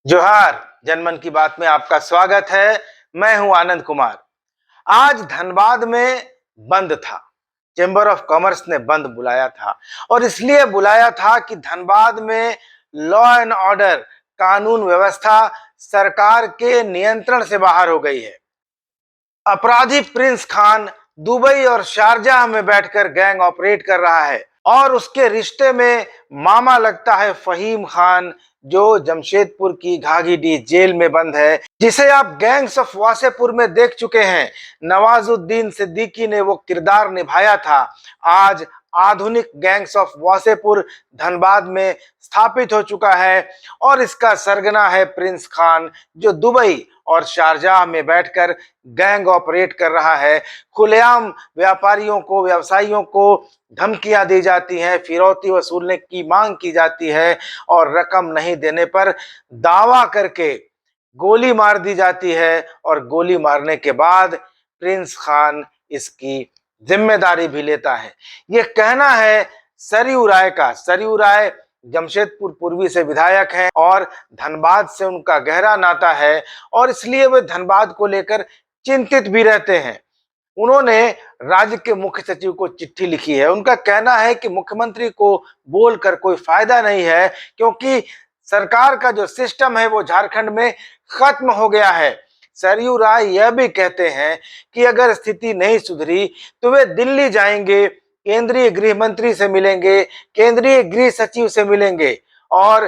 जोहार। जनमन की बात में आपका स्वागत है। मैं हूं आनंद कुमार। आज धनबाद में बंद था। चेंबर ऑफ कॉमर्स ने बंद बुलाया था और इसलिए बुलाया था कि धनबाद में लॉ एंड ऑर्डर, कानून व्यवस्था सरकार के नियंत्रण से बाहर हो गई है। अपराधी प्रिंस खान दुबई और शारजाह में बैठकर गैंग ऑपरेट कर रहा है और उसके रिश्ते में मामा लगता है फहीम खान, जो जमशेदपुर की घाघीडीह जेल में बंद है, जिसे आप गैंग्स ऑफ वासेपुर में देख चुके हैं। नवाजुद्दीन सिद्दीकी ने वो किरदार निभाया था। आज आधुनिक गैंग्स ऑफ वासेपुर धनबाद में स्थापित हो चुका है और इसका सरगना है प्रिंस खान, जो दुबई और शारजाह में बैठकर गैंग ऑपरेट कर रहा है। खुलेआम व्यापारियों को, व्यवसायियों को धमकियां दी जाती हैं, फिरौती वसूलने की मांग की जाती है और रकम नहीं देने पर दावा करके गोली मार दी जाती है और गोली मारने के बाद प्रिंस खान इसकी जिम्मेदारी भी लेता है। ये कहना है सरयू राय का। सरयू राय जमशेदपुर पूर्वी से विधायक हैं और धनबाद से उनका गहरा नाता है और इसलिए वे धनबाद को लेकर चिंतित भी रहते हैं। उन्होंने राज्य के मुख्य सचिव को चिट्ठी लिखी है। उनका कहना है कि मुख्यमंत्री को बोलकर कोई फायदा नहीं है, क्योंकि सरकार का जो सिस्टम है वो झारखंड में खत्म हो गया है। सरयू राय यह भी कहते हैं कि अगर स्थिति नहीं सुधरी तो वे दिल्ली जाएंगे, केंद्रीय गृह मंत्री से मिलेंगे, केंद्रीय गृह सचिव से मिलेंगे और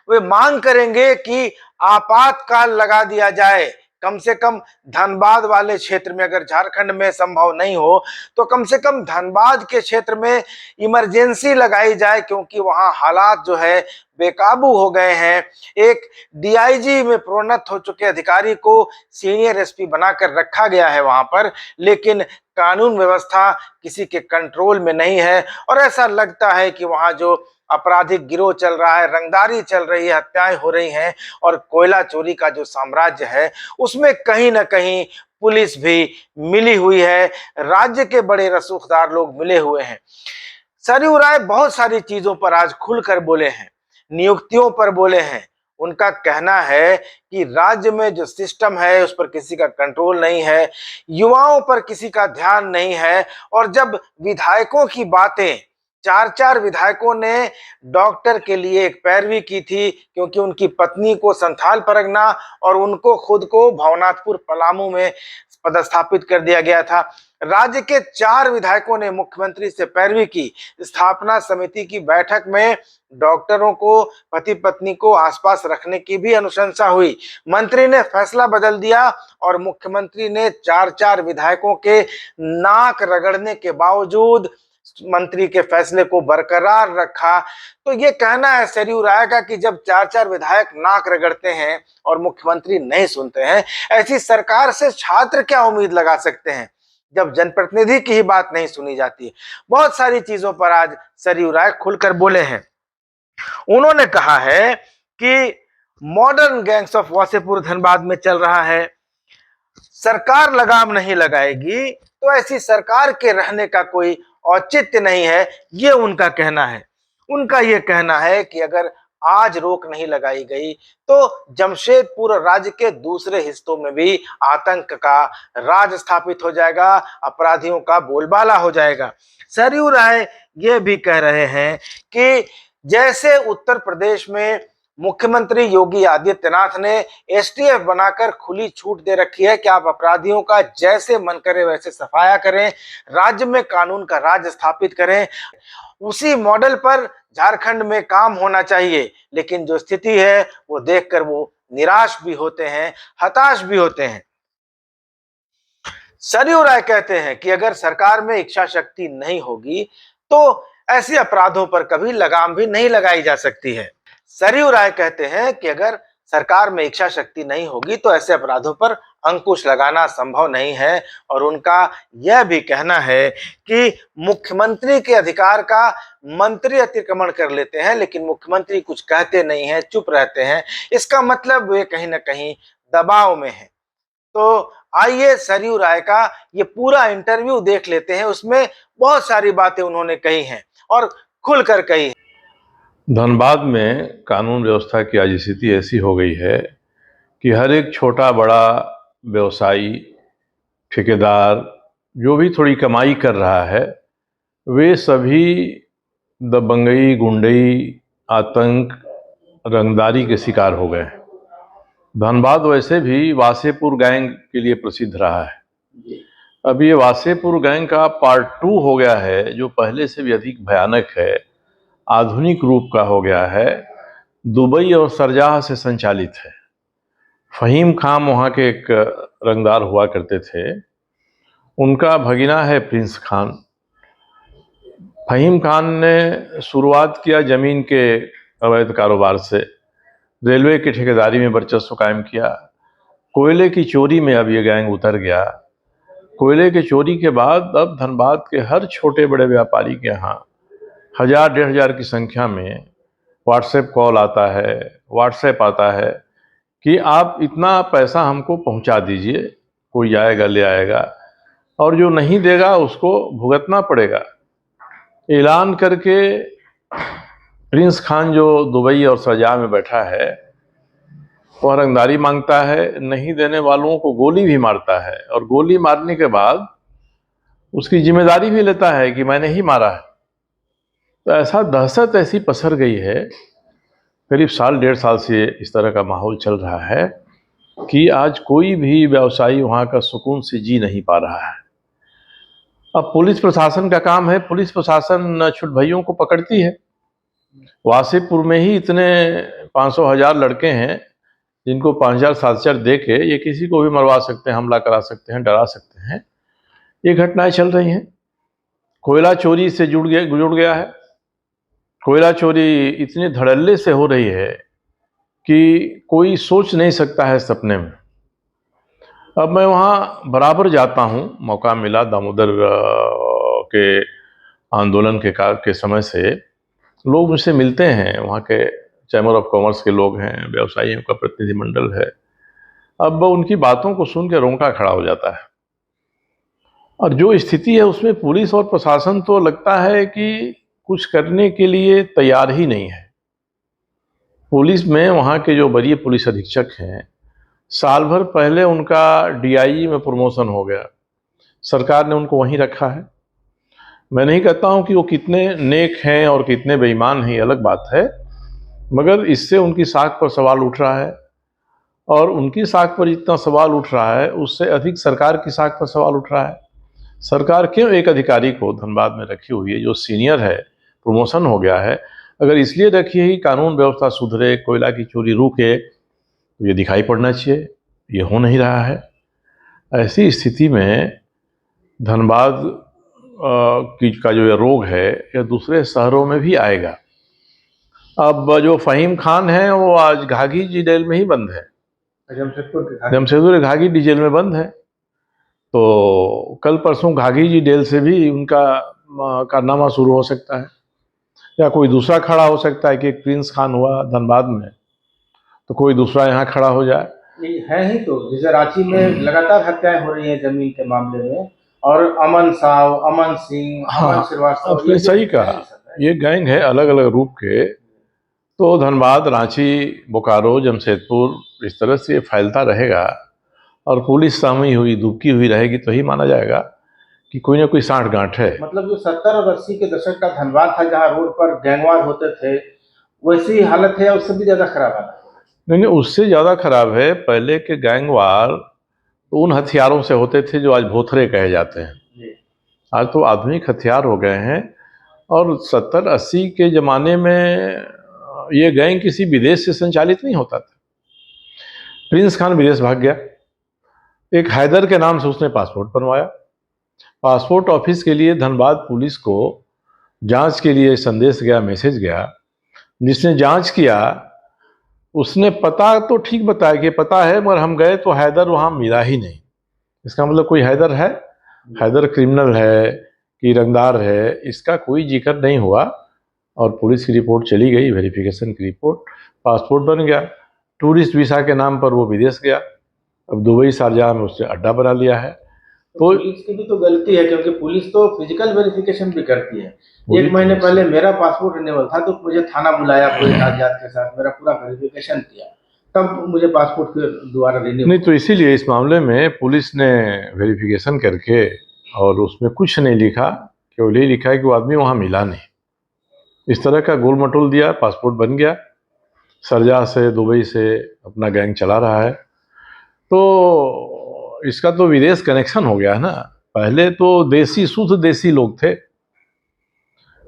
वे मांग करेंगे कि आपातकाल लगा दिया जाए। कम से कम धनबाद वाले क्षेत्र में, अगर झारखंड में संभव नहीं हो तो कम से कम धनबाद के क्षेत्र में इमरजेंसी लगाई जाए, क्योंकि वहां हालात जो है बेकाबू हो गए हैं। एक डीआईजी में प्रोन्नत हो चुके अधिकारी को सीनियर एसपी बनाकर रखा गया है वहां पर, लेकिन कानून व्यवस्था किसी के कंट्रोल में नहीं है और ऐसा लगता है कि वहां जो आपराधिक गिरोह चल रहा है, रंगदारी चल रही है, हत्याएं हो रही हैं और कोयला चोरी का जो साम्राज्य है उसमें कहीं ना कहीं पुलिस भी मिली हुई है। राज्य के बड़े रसूखदार लोग मिले हुए हैं। सरयू राय बहुत सारी चीजों पर आज खुलकर बोले हैं, नियुक्तियों पर बोले हैं। उनका कहना है कि राज्य में जो सिस्टम है उस पर किसी का कंट्रोल नहीं है, युवाओं पर किसी का ध्यान नहीं है। और जब विधायकों की बातें, चार चार विधायकों ने डॉक्टर के लिए एक पैरवी की थी, क्योंकि उनकी पत्नी को संथाल परगना और उनको खुद को भवनाथपुर पलामू में पदस्थापित कर दिया गया था। राज्य के 4 विधायकों ने मुख्यमंत्री से पैरवी की। स्थापना समिति की बैठक में डॉक्टरों को, पति पत्नी को आसपास रखने की भी अनुशंसा हुई। मंत्री ने फैसला बदल दिया और मुख्यमंत्री ने 4 विधायकों के नाक रगड़ने के बावजूद मंत्री के फैसले को बरकरार रखा। तो ये कहना है सरयू राय का कि जब 4 विधायक नाक रगड़ते हैं और मुख्यमंत्री नहीं सुनते हैं, ऐसी सरकार से छात्र क्या उम्मीद लगा सकते हैं जब जनप्रतिनिधि की ही बात नहीं सुनी जाती। बहुत सारी चीजों पर आज सरयू राय खुलकर बोले हैं। उन्होंने कहा है कि modern gangs of Wasseypur Dhanbad में चल रहा है, सरकार लगाम नहीं लगाएगी तो ऐसी सरकार के रहने का कोई औचित्य नहीं है, ये उनका कहना है। उनका ये कहना है कि अगर आज रोक नहीं लगाई गई तो जमशेदपुर और राज्य के दूसरे हिस्सों में भी आतंक का राज स्थापित हो जाएगा, अपराधियों का बोलबाला हो जाएगा। सरयू राय ये भी कह रहे हैं कि जैसे उत्तर प्रदेश में मुख्यमंत्री योगी आदित्यनाथ ने एसटीएफ बनाकर खुली छूट दे रखी है कि आप अपराधियों का जैसे मन करे वैसे सफाया करें, राज्य में कानून का राज स्थापित करें, उसी मॉडल पर झारखंड में काम होना चाहिए। लेकिन जो स्थिति है वो देखकर वो निराश भी होते हैं, हताश भी होते हैं। सरयू राय कहते हैं कि अगर सरकार में इच्छा शक्ति नहीं होगी तो ऐसे अपराधों पर कभी लगाम भी नहीं लगाई जा सकती है। सरयू राय कहते हैं कि अगर सरकार में इच्छा शक्ति नहीं होगी तो ऐसे अपराधों पर अंकुश लगाना संभव नहीं है। और उनका यह भी कहना है कि मुख्यमंत्री के अधिकार का मंत्री अतिक्रमण कर लेते हैं, लेकिन मुख्यमंत्री कुछ कहते नहीं है, चुप रहते हैं। इसका मतलब वे कहीं ना कहीं दबाव में है। तो आइए सरयू राय का ये पूरा इंटरव्यू देख लेते हैं। उसमें बहुत सारी बातें उन्होंने कही हैं और खुलकर कही है। धनबाद में कानून व्यवस्था की आज स्थिति ऐसी हो गई है कि हर एक छोटा बड़ा व्यवसायी, ठेकेदार जो भी थोड़ी कमाई कर रहा है, वे सभी दबंगई, गुंडई, आतंक, रंगदारी के शिकार हो गए हैं। धनबाद वैसे भी वासेपुर गैंग के लिए प्रसिद्ध रहा है। अब ये वासेपुर गैंग का पार्ट 2 हो गया है, जो पहले से भी अधिक भयानक है, आधुनिक रूप का हो गया है, दुबई और शारजाह से संचालित है। फहीम खान वहाँ के एक रंगदार हुआ करते थे, उनका भगिना है प्रिंस खान। फहीम खान ने शुरुआत किया जमीन के अवैध कारोबार से, रेलवे की ठेकेदारी में वर्चस्व कायम किया, कोयले की चोरी में अब ये गैंग उतर गया। कोयले की चोरी के बाद अब धनबाद के हर छोटे बड़े व्यापारी के यहाँ 1000-1500 की संख्या में व्हाट्सएप कॉल आता है, व्हाट्सएप आता है कि आप इतना पैसा हमको पहुंचा दीजिए, कोई आएगा ले आएगा, और जो नहीं देगा उसको भुगतना पड़ेगा। ऐलान करके प्रिंस खान जो दुबई और शारजाह में बैठा है, वह रंगदारी मांगता है, नहीं देने वालों को गोली भी मारता है, और गोली मारने के बाद उसकी जिम्मेदारी भी लेता है कि मैंने ही मारा है। तो ऐसा दहशत ऐसी पसर गई है, करीब 1.5 साल से इस तरह का माहौल चल रहा है कि आज कोई भी व्यवसायी वहाँ का सुकून से जी नहीं पा रहा है। अब पुलिस प्रशासन का काम है, पुलिस प्रशासन छुटभइयों को पकड़ती है। वासेपुर में ही इतने 500,000 लड़के हैं जिनको 5,000-7,000 दे के ये किसी को भी मरवा सकते हैं, हमला करा सकते हैं, डरा सकते हैं। ये घटनाएं चल रही हैं। कोयला चोरी से जुड़ गया है। कोयला चोरी इतने धड़ल्ले से हो रही है कि कोई सोच नहीं सकता है सपने में। अब मैं वहाँ बराबर जाता हूँ, मौका मिला दामोदर के आंदोलन के समय से लोग मुझसे मिलते हैं, वहाँ के चैम्बर ऑफ कॉमर्स के लोग हैं, व्यवसायियों का प्रतिनिधिमंडल है। अब उनकी बातों को सुन के रोंगटा खड़ा हो जाता है। और जो स्थिति है उसमें पुलिस और प्रशासन तो लगता है कि कुछ करने के लिए तैयार ही नहीं है। पुलिस में वहाँ के जो वरीय पुलिस अधीक्षक हैं, साल भर पहले उनका डीआईजी में प्रमोशन हो गया, सरकार ने उनको वहीं रखा है। मैं नहीं कहता हूँ कि वो कितने नेक हैं और कितने बेईमान हैं, ये अलग बात है, मगर इससे उनकी साख पर सवाल उठ रहा है, और उनकी साख पर जितना सवाल उठ रहा है उससे अधिक सरकार की साख पर सवाल उठ रहा है। सरकार क्यों एक अधिकारी को धनबाद में रखी हुई है जो सीनियर है, प्रमोशन हो गया है? अगर इसलिए रखी है कि कानून व्यवस्था सुधरे, कोयला की चोरी रुके, तो ये दिखाई पड़ना चाहिए, ये हो नहीं रहा है। ऐसी स्थिति में धनबाद का जो ये रोग है यह दूसरे शहरों में भी आएगा। अब जो फहीम खान है वो आज घाघी जेल में ही बंद है, जमशेदपुर घाघी जेल में बंद है। तो कल परसों घाघी जेल से भी उनका कारनामा शुरू हो सकता है, या कोई दूसरा खड़ा हो सकता है कि एक प्रिंस खान हुआ धनबाद में, तो कोई दूसरा यहाँ खड़ा हो जाए। ये है ही तो, जैसे रांची में लगातार हत्याएं हो रही हैं जमीन के मामले में, और अमन साव, अमन सिंह, अमन श्रीवास्तव, आपने सही कहा, ये गैंग है अलग अलग रूप के। तो धनबाद, रांची, बोकारो, जमशेदपुर, इस तरह से ये फैलता रहेगा, और पुलिस सामी हुई, दुबकी हुई रहेगी, तो ही माना जाएगा कि कोई ना कोई सांठ गांठ है। मतलब जो 70 और 80 के दशक का धनबाद था, जहाँ रोड पर गैंगवार होते थे, वैसी हालत है, उससे भी ज्यादा खराब हालत है। नहीं, उससे ज़्यादा खराब है। पहले के गैंगवार तो उन हथियारों से होते थे जो आज भोथरे कहे जाते हैं। आज तो आधुनिक हथियार हो गए हैं, और 70-80 के ज़माने में ये गैंग किसी विदेश से संचालित नहीं होता था। प्रिंस खान विदेश भाग गया, एक हैदर के नाम से उसने पासपोर्ट बनवाया। पासपोर्ट ऑफिस के लिए धनबाद पुलिस को जांच के लिए संदेश गया, मैसेज गया। जिसने जांच किया उसने पता तो ठीक बताया कि पता है, मगर हम गए तो हैदर वहाँ मिला ही नहीं। इसका मतलब कोई हैदर है, हैदर क्रिमिनल है कि रंगदार है, इसका कोई जिक्र नहीं हुआ। और पुलिस की रिपोर्ट चली गई, वेरिफिकेशन की रिपोर्ट, पासपोर्ट बन गया, टूरिस्ट वीज़ा के नाम पर वो विदेश गया। अब दुबई शारजाह में उसने अड्डा बना लिया है। तो पुलिस की भी तो गलती है, क्योंकि पुलिस तो फिजिकल वेरिफिकेशन भी करती है। पूरी 1 महीने तरह से पहले मेरा पासपोर्ट रिन्यूअल था, तो मुझे थाना बुलाया पूरे कागजात के साथ, मेरा पूरा वेरिफिकेशन किया, तब मुझे पासपोर्ट फिर दोबारा रिन्यू। नहीं, तो इसीलिए इस मामले में पुलिस ने वेरिफिकेशन करके और उसमें कुछ नहीं लिखा, केवल ये लिखा है कि वो आदमी वहाँ मिला नहीं। इस तरह का गोल मटोल दिया, पासपोर्ट बन गया, शारजाह से दुबई से अपना गैंग चला रहा है। तो इसका तो विदेश कनेक्शन हो गया है ना। पहले तो देसी, शुद्ध देसी लोग थे,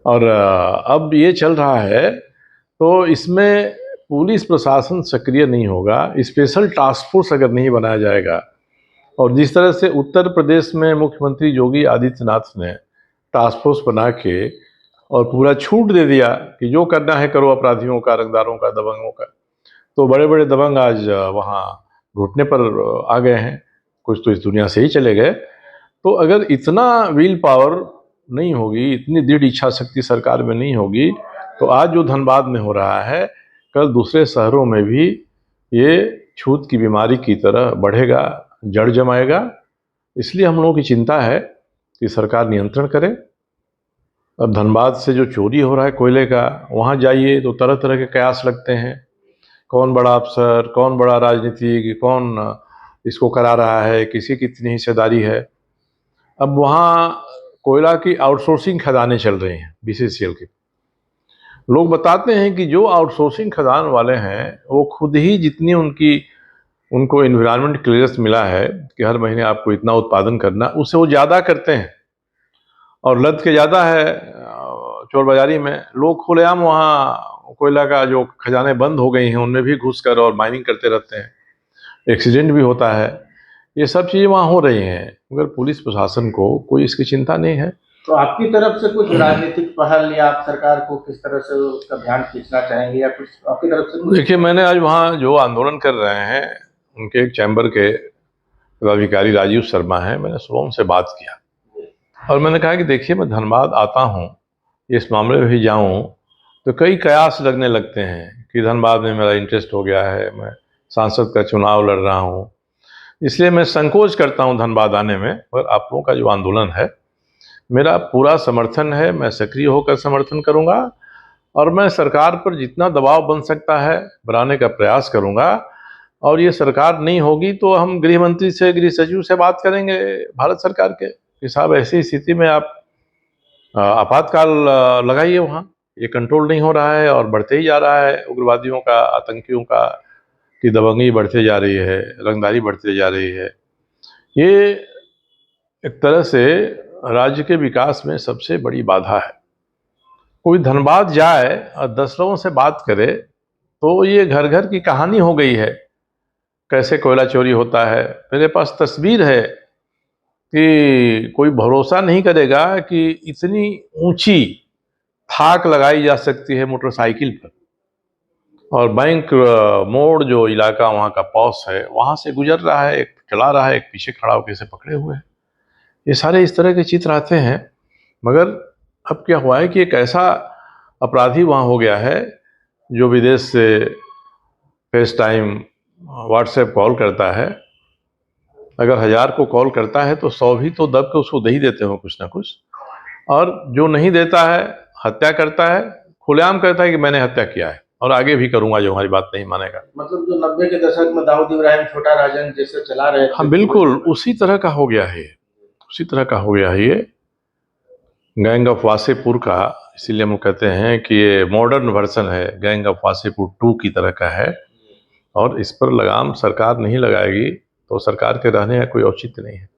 और अब ये चल रहा है। तो इसमें पुलिस प्रशासन सक्रिय नहीं होगा, स्पेशल टास्क फोर्स अगर नहीं बनाया जाएगा, और जिस तरह से उत्तर प्रदेश में मुख्यमंत्री योगी आदित्यनाथ ने टास्क फोर्स बना के और पूरा छूट दे दिया कि जो करना है करो, अपराधियों का, रंगदारों का, दबंगों का, तो बड़े बड़े दबंग आज वहाँ घुटने पर आ गए हैं, कुछ तो इस दुनिया से ही चले गए। तो अगर इतना विल पावर नहीं होगी, इतनी दृढ़ इच्छा शक्ति सरकार में नहीं होगी, तो आज जो धनबाद में हो रहा है, कल दूसरे शहरों में भी ये छूत की बीमारी की तरह बढ़ेगा, जड़ जमाएगा। इसलिए हम लोगों की चिंता है कि सरकार नियंत्रण करे। अब धनबाद से जो चोरी हो रहा है कोयले का, वहाँ जाइए तो तरह तरह के कयास लगते हैं, कौन बड़ा अफसर, कौन बड़ा राजनीतिक, कौन इसको करा रहा है, किसी की कितनी हिस्सेदारी है। अब वहाँ कोयला की आउटसोर्सिंग खदानें चल रही हैं बीसीसीएल की। लोग बताते हैं कि जो आउटसोर्सिंग खदान वाले हैं वो खुद ही जितनी उनको एनवायरनमेंट क्लियरेंस मिला है कि हर महीने आपको इतना उत्पादन करना, उससे वो ज़्यादा करते हैं, और लद के ज़्यादा है चोर बाजारी में। लोग खुलेआम वहाँ कोयला का जो खजाने बंद हो गई हैं उनमें भी घुस कर और माइनिंग करते रहते हैं, एक्सीडेंट भी होता है। ये सब चीज़ें वहाँ हो रही हैं, मगर पुलिस प्रशासन को कोई इसकी चिंता नहीं है। तो आपकी तरफ से कुछ राजनीतिक पहल, या आप सरकार को किस तरह से उसका ध्यान खींचना चाहेंगे, या कुछ आपकी तरफ से कुछ? देखिए, मैंने आज वहाँ जो आंदोलन कर रहे हैं उनके एक चैम्बर के पदाधिकारी राजीव शर्मा हैं, मैंने सुबह उनसे बात किया और मैंने कहा कि देखिए, मैं धनबाद आता हूँ, इस मामले में भी जाऊँ तो कई कयास लगने लगते हैं कि धनबाद में मेरा इंटरेस्ट हो गया है, मैं सांसद का चुनाव लड़ रहा हूँ, इसलिए मैं संकोच करता हूँ धनबाद आने में। पर आप लोगों का जो आंदोलन है, मेरा पूरा समर्थन है, मैं सक्रिय होकर समर्थन करूँगा, और मैं सरकार पर जितना दबाव बन सकता है बनाने का प्रयास करूँगा। और ये सरकार नहीं होगी तो हम गृह मंत्री से, गृह सचिव से बात करेंगे भारत सरकार के कि साहब ऐसी स्थिति में आप आपातकाल लगाइए वहाँ, ये कंट्रोल नहीं हो रहा है और बढ़ते ही जा रहा है, उग्रवादियों का, आतंकियों का की दबंगी बढ़ते जा रही है, रंगदारी बढ़ते जा रही है। ये एक तरह से राज्य के विकास में सबसे बड़ी बाधा है। कोई धनबाद जाए और 10 लोगों से बात करे तो ये घर घर की कहानी हो गई है, कैसे कोयला चोरी होता है। मेरे पास तस्वीर है कि कोई भरोसा नहीं करेगा कि इतनी ऊंची थाक लगाई जा सकती है मोटरसाइकिल पर, और बैंक मोड़ जो इलाका वहाँ का पॉस है, वहाँ से गुजर रहा है, एक चला रहा है, एक पीछे खड़ा होकर इसे पकड़े हुए है। ये सारे इस तरह के चित्र आते हैं। मगर अब क्या हुआ है कि एक ऐसा अपराधी वहाँ हो गया है जो विदेश से फेस टाइम, व्हाट्सएप कॉल करता है। अगर 1000 को कॉल करता है तो 100 भी तो दब के उसको दे ही देते हो कुछ ना कुछ, और जो नहीं देता है हत्या करता है, खुलेआम कहता है कि मैंने हत्या किया है और आगे भी करूंगा जो हमारी बात नहीं मानेगा। मतलब जो 90 के दशक में दाऊद इब्राहिम, छोटा राजन जैसे चला रहे थे, हाँ बिल्कुल, उसी तरह का हो गया है, उसी तरह का हो गया है ये गैंग ऑफ वासेपुर का। इसीलिए हम कहते हैं कि ये मॉडर्न वर्जन है, गैंग ऑफ वासेपुर 2 की तरह का है, और इस पर लगाम सरकार नहीं लगाएगी तो सरकार के रहने का कोई औचित्य नहीं है।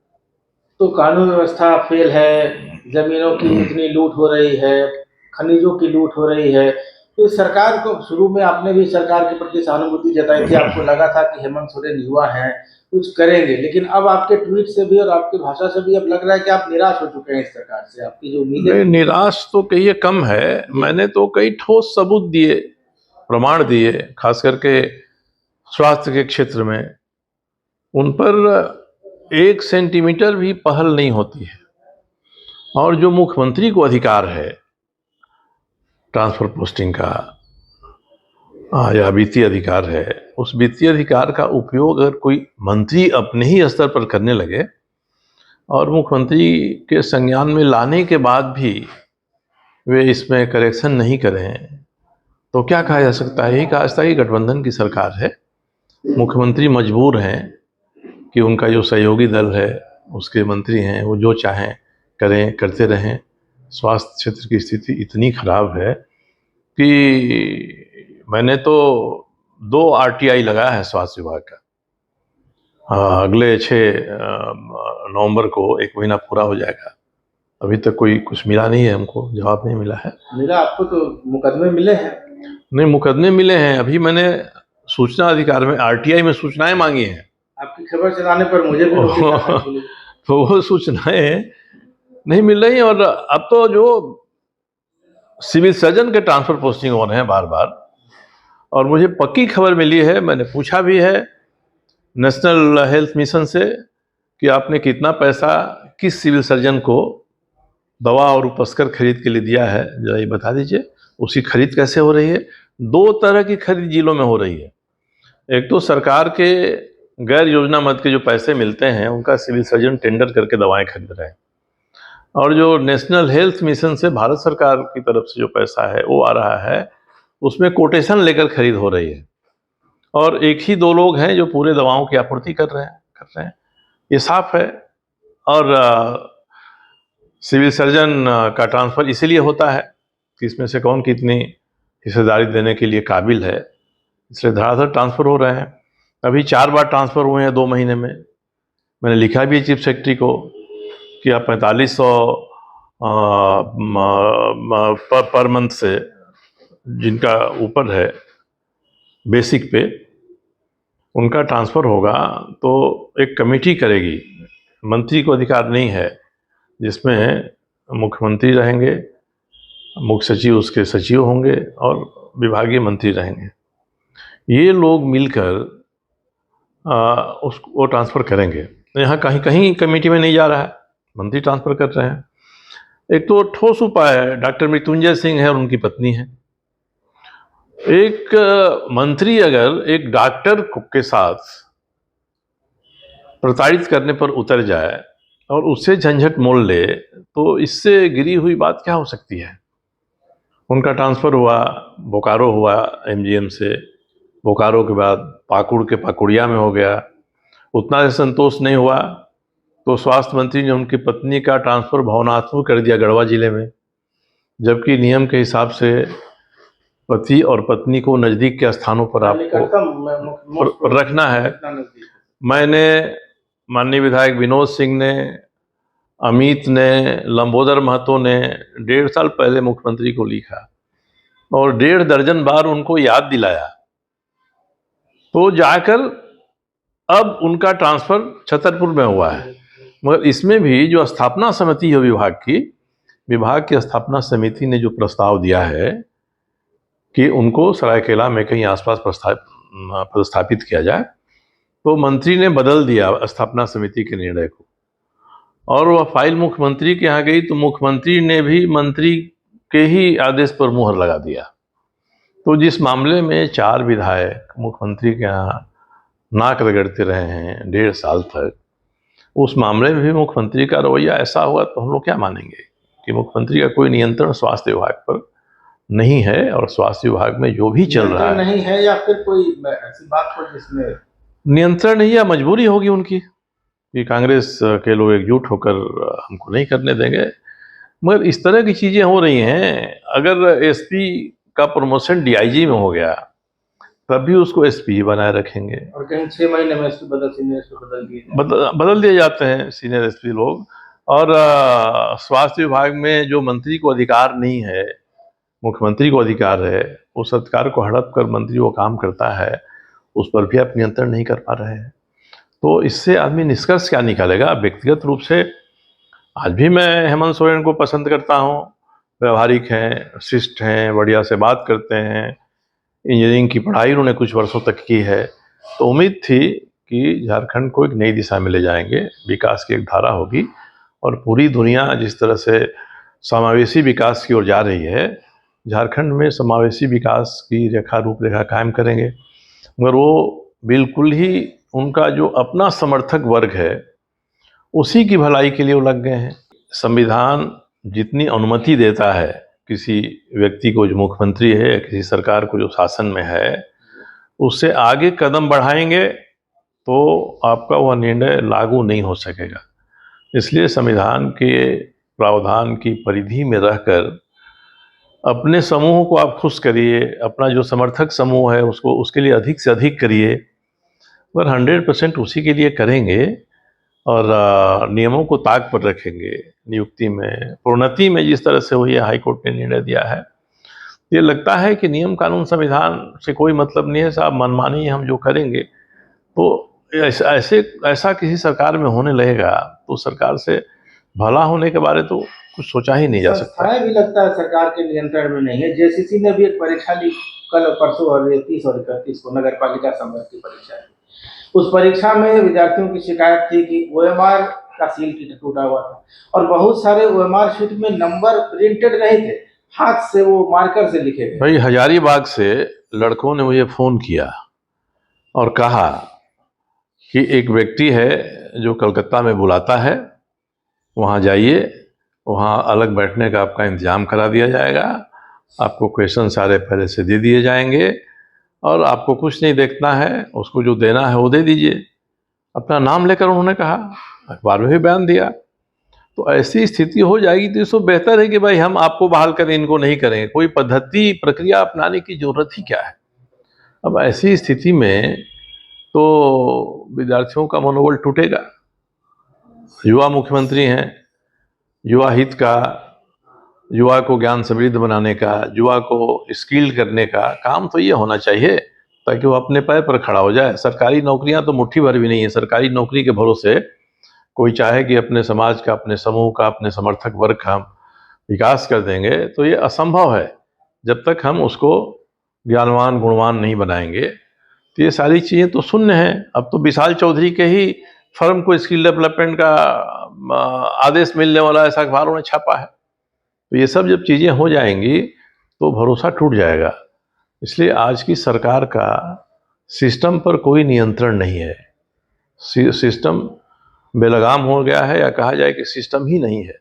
तो कानून व्यवस्था फेल है, जमीनों की इतनी लूट हो रही है, खनिजों की लूट हो रही है, तो सरकार को, शुरू में आपने भी सरकार के प्रति सहानुभूति जताई थी, आपको लगा था कि हेमंत सोरेन युवा हैं, कुछ करेंगे, लेकिन अब आपके ट्वीट से भी और आपकी भाषा से भी अब लग रहा है कि आप निराश हो चुके हैं इस सरकार से। आपकी जो उम्मीदें, निराश तो कहिए कम है, मैंने तो कई ठोस सबूत दिए, प्रमाण दिए, खास करके स्वास्थ्य के क्षेत्र में उन पर 1 सेंटीमीटर भी पहल नहीं होती है। और जो मुख्यमंत्री को अधिकार है ट्रांसफर पोस्टिंग का, या वित्तीय अधिकार है, उस वित्तीय अधिकार का उपयोग अगर कोई मंत्री अपने ही स्तर पर करने लगे और मुख्यमंत्री के संज्ञान में लाने के बाद भी वे इसमें करेक्शन नहीं करें तो क्या कहा जा सकता है? यही कहा जा सकता है कि गठबंधन की सरकार है, मुख्यमंत्री मजबूर हैं कि उनका जो सहयोगी दल है उसके मंत्री हैं वो जो चाहें करें, करते रहें। स्वास्थ्य क्षेत्र की स्थिति इतनी खराब है कि मैंने तो 2 RTI लगाया है स्वास्थ्य विभाग का। अगले 6 नवंबर को 1 महीना पूरा हो जाएगा। अभी तक कोई कुछ मिला नहीं है, हमको जवाब नहीं मिला है। मिला आपको तो मुकदमे मिले हैं? नहीं, मुकदमे मिले हैं। अभी मैंने सूचना अधिकार में RTI में सूचनाएं मांगी हैं। आपकी खबर चलाने पर मुझे भी नोटिस मिली। तो वो सूचनाएं नहीं मिल रही हैं। और अब तो जो सिविल सर्जन के ट्रांसफर पोस्टिंग हो रहे हैं बार बार, और मुझे पक्की खबर मिली है, मैंने पूछा भी है नेशनल हेल्थ मिशन से कि आपने कितना पैसा किस सिविल सर्जन को दवा और उपस्कर खरीद के लिए दिया है, जरा ये बता दीजिए। उसकी खरीद कैसे हो रही है? 2 तरह की खरीद जिलों में हो रही है। एक तो सरकार के गैर योजना मद के जो पैसे मिलते हैं उनका सिविल सर्जन टेंडर करके दवाएं खरीद रहे हैं, और जो नेशनल हेल्थ मिशन से भारत सरकार की तरफ से जो पैसा है वो आ रहा है, उसमें कोटेशन लेकर खरीद हो रही है। और एक ही 2 लोग हैं जो पूरे दवाओं की आपूर्ति कर रहे हैं। ये साफ है। और सिविल सर्जन का ट्रांसफर इसीलिए होता है कि इसमें से कौन कितनी हिस्सेदारी देने के लिए काबिल है, इसलिए धड़ाधड़ ट्रांसफर हो रहे हैं। अभी 4 बार ट्रांसफर हुए हैं 2 महीने में। मैंने लिखा भी है चीफ सेक्रेटरी को कि आप 4500 पर मंथ से जिनका ऊपर है बेसिक पे, उनका ट्रांसफ़र होगा तो एक कमेटी करेगी, मंत्री को अधिकार नहीं है, जिसमें मुख्यमंत्री रहेंगे, मुख्य सचिव उसके सचिव होंगे और विभागीय मंत्री रहेंगे। ये लोग मिलकर उसको ट्रांसफ़र करेंगे। यहाँ कहीं कमेटी में नहीं जा रहा है, मंत्री ट्रांसफ़र कर रहे हैं। एक तो ठोस उपाय है, डॉक्टर मृत्युंजय सिंह है और उनकी पत्नी है। एक मंत्री अगर एक डॉक्टर के साथ प्रताड़ित करने पर उतर जाए और उससे झंझट मोल ले, तो इससे गिरी हुई बात क्या हो सकती है? उनका ट्रांसफ़र हुआ, बोकारो हुआ MGM से, बोकारो के बाद पाकुड़ के पाकुड़िया में हो गया। उतना से संतोष नहीं हुआ तो स्वास्थ्य मंत्री ने उनकी पत्नी का ट्रांसफ़र भवनाथपुर कर दिया, गढ़वा जिले में, जबकि नियम के हिसाब से पति और पत्नी को नज़दीक के स्थानों पर आपको रखना है। मैंने माननीय विधायक विनोद सिंह ने, अमित ने, लंबोदर महतो ने 1.5 साल पहले मुख्यमंत्री को लिखा और 1.5 दर्जन बार उनको याद दिलाया, तो जाकर अब उनका ट्रांसफ़र छतरपुर में हुआ है। मगर इसमें भी जो स्थापना समिति है विभाग की स्थापना समिति ने जो प्रस्ताव दिया है कि उनको सरायकेला में कहीं आसपास प्रस्थापित किया जाए, तो मंत्री ने बदल दिया स्थापना समिति के निर्णय को, और वह फाइल मुख्यमंत्री के यहाँ गई तो मुख्यमंत्री ने भी मंत्री के ही आदेश पर मुहर लगा दिया। तो जिस मामले में 4 विधायक मुख्यमंत्री के यहाँ नाक रगड़ते रहे हैं 1.5 साल तक, उस मामले में भी मुख्यमंत्री का रवैया ऐसा हुआ तो हम लोग क्या मानेंगे कि मुख्यमंत्री का कोई नियंत्रण स्वास्थ्य विभाग पर नहीं है, और स्वास्थ्य विभाग में जो भी चल रहा है नहीं है, या फिर कोई ऐसी बात हो जिसमें नियंत्रण नहीं, या मजबूरी होगी उनकी कि कांग्रेस के लोग एकजुट होकर हमको नहीं करने देंगे। मगर इस तरह की चीज़ें हो रही हैं। अगर SP का प्रमोशन DIG में हो गया तब भी उसको SP बनाए रखेंगे, और कहीं 6 महीने में बदल दिए जाते हैं सीनियर SP लोग। और स्वास्थ्य विभाग में जो मंत्री को अधिकार नहीं है, मुख्यमंत्री को अधिकार है, उस अधिकार को हड़प कर मंत्री वो काम करता है, उस पर भी आप नियंत्रण नहीं कर पा रहे हैं। तो इससे आदमी निष्कर्ष क्या निकालेगा? व्यक्तिगत रूप से आज भी मैं हेमंत सोरेन को पसंद करता हूँ, व्यवहारिक हैं, शिष्ट हैं, बढ़िया से बात करते हैं, इंजीनियरिंग की पढ़ाई उन्होंने कुछ वर्षों तक की है। तो उम्मीद थी कि झारखंड को एक नई दिशा में ले जाएंगे, विकास की एक धारा होगी, और पूरी दुनिया जिस तरह से समावेशी विकास की ओर जा रही है, झारखंड में समावेशी विकास की रूपरेखा कायम करेंगे। मगर वो बिल्कुल ही उनका जो अपना समर्थक वर्ग है उसी की भलाई के लिए वो लग गए हैं। संविधान जितनी अनुमति देता है किसी व्यक्ति को, जो मुख्यमंत्री है या किसी सरकार को जो शासन में है, उससे आगे कदम बढ़ाएंगे तो आपका वह निर्णय लागू नहीं हो सकेगा। इसलिए संविधान के प्रावधान की परिधि में रहकर अपने समूह को आप खुश करिए, अपना जो समर्थक समूह है उसको, उसके लिए अधिक से अधिक करिए। अगर 100% उसी के लिए करेंगे और नियमों को ताक पर रखेंगे, नियुक्ति में, प्रोन्नति में जिस तरह से हुई है, हाईकोर्ट ने निर्णय दिया है, ये लगता है कि नियम कानून संविधान से कोई मतलब नहीं है साहब, मनमानी हम जो करेंगे तो ऐसा किसी सरकार में होने लगेगा तो सरकार से भला होने के बारे तो कुछ सोचा ही नहीं जा सकता। संस्थाएं भी लगता है सरकार के नियंत्रण में नहीं है। जेसीसी ने भी एक परीक्षा ली कल परसों, और 30 और 31 को नगर पालिका संवर्ग की परीक्षा थी। उस परीक्षा में विद्यार्थियों की शिकायत थी कि ओएमआर का सील टूटा हुआ था और बहुत सारे ओएमआर शीट में नंबर प्रिंटेड नहीं थे, हाथ से वो मार्कर से लिखे गए। भाई हजारीबाग से लड़कों ने मुझे फोन किया और कहा कि एक व्यक्ति है जो कलकत्ता में बुलाता है, वहाँ जाइए, वहाँ अलग बैठने का आपका इंतजाम करा दिया जाएगा, आपको क्वेश्चन सारे पहले से दे दिए जाएंगे और आपको कुछ नहीं देखना है, उसको जो देना है वो दे दीजिए। अपना नाम लेकर उन्होंने कहा, अखबार में भी बयान दिया। तो ऐसी स्थिति हो जाएगी तो इसको बेहतर है कि भाई हम आपको बहाल करें, इनको नहीं करेंगे। कोई पद्धति प्रक्रिया अपनाने की जरूरत ही क्या है। अब ऐसी स्थिति में तो विद्यार्थियों का मनोबल टूटेगा। युवा मुख्यमंत्री हैं, युवा हित का, युवा को ज्ञान समृद्ध बनाने का, युवा को स्किल करने का काम तो ये होना चाहिए ताकि वो अपने पैर पर खड़ा हो जाए। सरकारी नौकरियां तो मुट्ठी भर भी नहीं है। सरकारी नौकरी के भरोसे कोई चाहे कि अपने समाज का, अपने समूह का, अपने समर्थक वर्ग का हम विकास कर देंगे तो ये असंभव है जब तक हम उसको ज्ञानवान गुणवान नहीं बनाएंगे। तो ये सारी चीज़ें तो शून्य हैं। अब तो विशाल चौधरी के ही फर्म को स्किल डेवलपमेंट का आदेश मिलने वाला ऐसा अखबारों ने छापा है। तो ये सब जब चीज़ें हो जाएंगी तो भरोसा टूट जाएगा। इसलिए आज की सरकार का सिस्टम पर कोई नियंत्रण नहीं है। सिस्टम बेलगाम हो गया है, या कहा जाए कि सिस्टम ही नहीं है।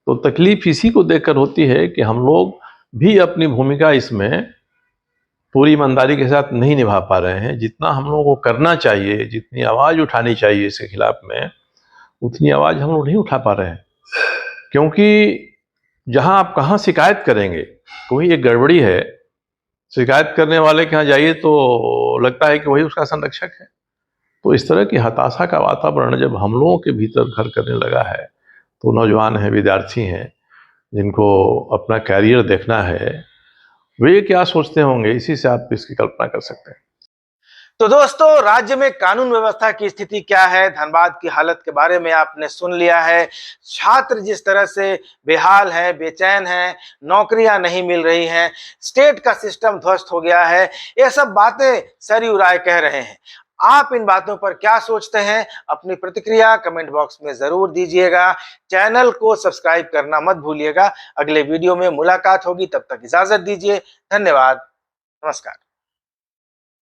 तो तकलीफ इसी को देखकर होती है कि हम लोग भी अपनी भूमिका इसमें पूरी ईमानदारी के साथ नहीं निभा पा रहे हैं। जितना हम लोगों को करना चाहिए, जितनी आवाज़ उठानी चाहिए इसके खिलाफ में, उतनी आवाज़ हम लोग नहीं उठा पा रहे हैं। क्योंकि जहां आप कहाँ शिकायत करेंगे, कोई एक गड़बड़ी है, शिकायत करने वाले के यहाँ जाइए तो लगता है कि वही उसका संरक्षक है। तो इस तरह की हताशा का वातावरण जब हम लोगों के भीतर घर करने लगा है, तो नौजवान हैं, विद्यार्थी हैं, जिनको अपना कैरियर देखना है, वे क्या सोचते होंगे, इसी से आप इसकी कल्पना कर सकते हैं। तो दोस्तों, राज्य में कानून व्यवस्था की स्थिति क्या है, धनबाद की हालत के बारे में आपने सुन लिया है। छात्र जिस तरह से बेहाल है, बेचैन है, नौकरियां नहीं मिल रही हैं, स्टेट का सिस्टम ध्वस्त हो गया है, ये सब बातें सरयू राय कह रहे हैं। आप इन बातों पर क्या सोचते हैं? अपनी प्रतिक्रिया कमेंट बॉक्स में जरूर दीजिएगा। चैनल को सब्सक्राइब करना मत भूलिएगा। अगले वीडियो में मुलाकात होगी, तब तक इजाजत दीजिए। धन्यवाद, नमस्कार।